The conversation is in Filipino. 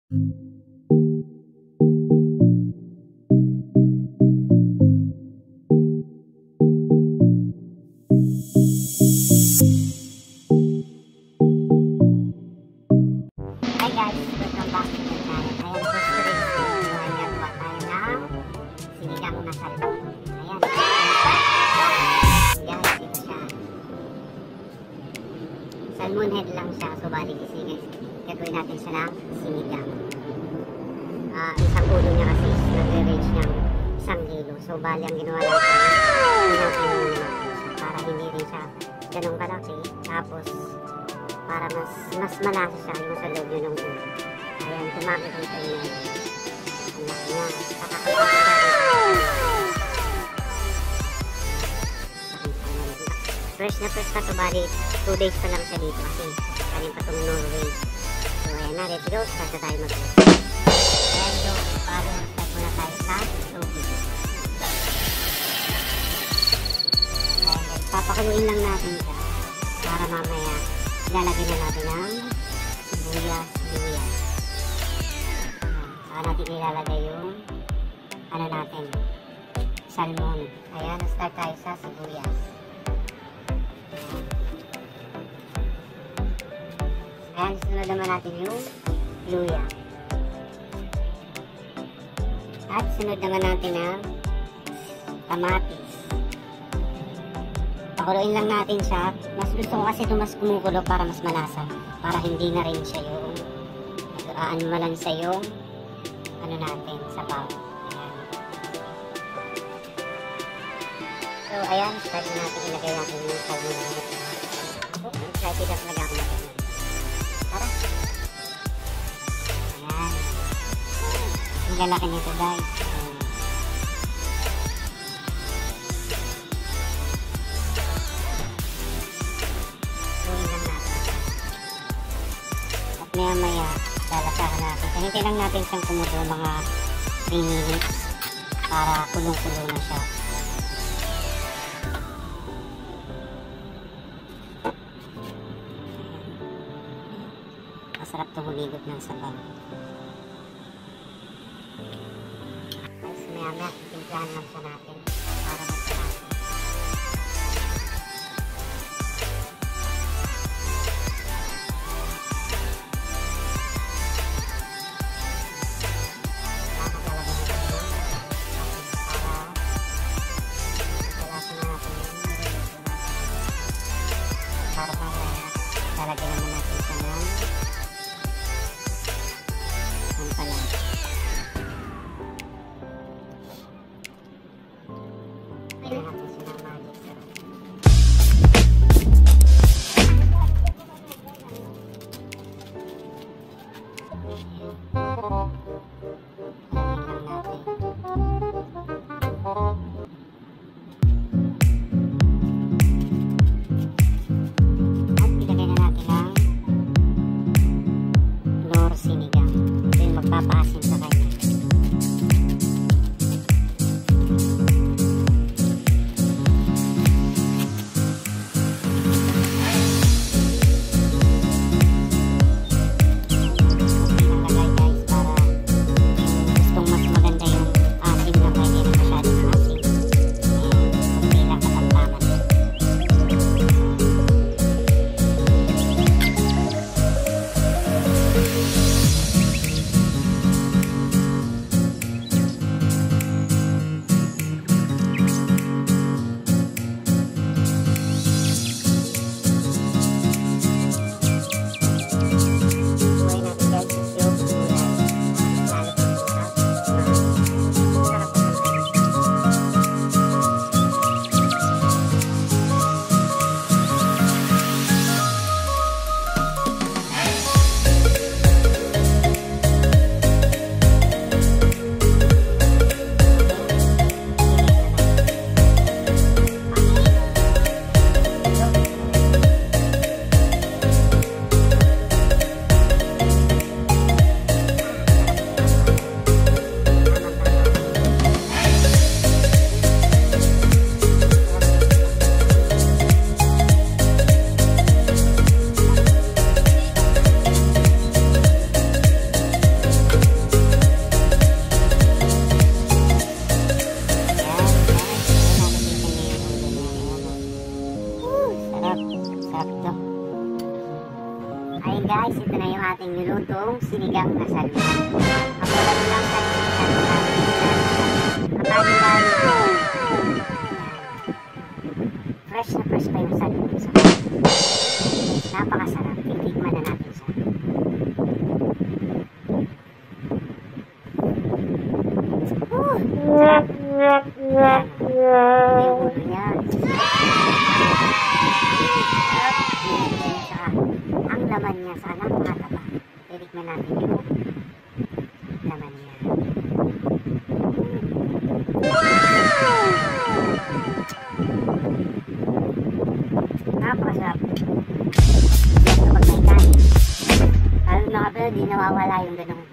Salmon head lang siya, so bali kasi gagawin natin siya ng sinigang. Isang ulo niya kasi nag-range niyang 1 kilo, so bali ang ginawa natin pinapin muna natin siya para hindi rin siya ganong kalaki, tapos para mas malasa siya yung sa loob yun ng ulo. Ayan, tumamit dito yung anak niya, fresh na to, bali 2 days pa lang siya dito kasi kanin pa itong Norway. So ayan na, let's go, start na tayo mag-go. Ayan, so para start muna tayo sa tubig. Ayan, papakuloyin lang natin siya para mamaya ilalagay na natin ang sibuyas. Saka natin ilalagay yung ano natin, salmon. Ayan, start tayo sa sibuyas. Ayan, sunod naman natin yung luya. At sunod naman natin ang kamatis. Pakuluin lang natin siya. Mas gusto ko kasi ito mas kumukulo para mas malasa. Para hindi na rin siya yung malansa yung ano natin, sabaw. Ayan. So ayan, start na natin ilagay natin yung salmon. Slightly lang lagay ako natin. Tara. Ayan. Ang lalaki nito guys. Suhin lang natin. At maya maya lalasahan natin. Kahintay lang natin siyang kumulo mga 3 minutes para kulong-kulo na siya. Masarap ito huligot ng sabaw. Guys, maya-maya timplahan lang siya natin para masarap. Para mamaya lalagyan naman natin siya ng palang. Kailangan natin siya ng magic syrup. At ilagay na natin ang Nor sinigang. Ito yung magpapaasim sa kanya. sinigang na salmon. Kapag lang salmon fresh na fresh pa yung salmon. Napakasarap. Titikman na natin siya. Sarap. Yung ulo niya. Ang laman niya, sana makataba. Titikman natin yung laman niya. Napakasarap. Kapag may kanin. Lalo na kapag di nawawala yung ganong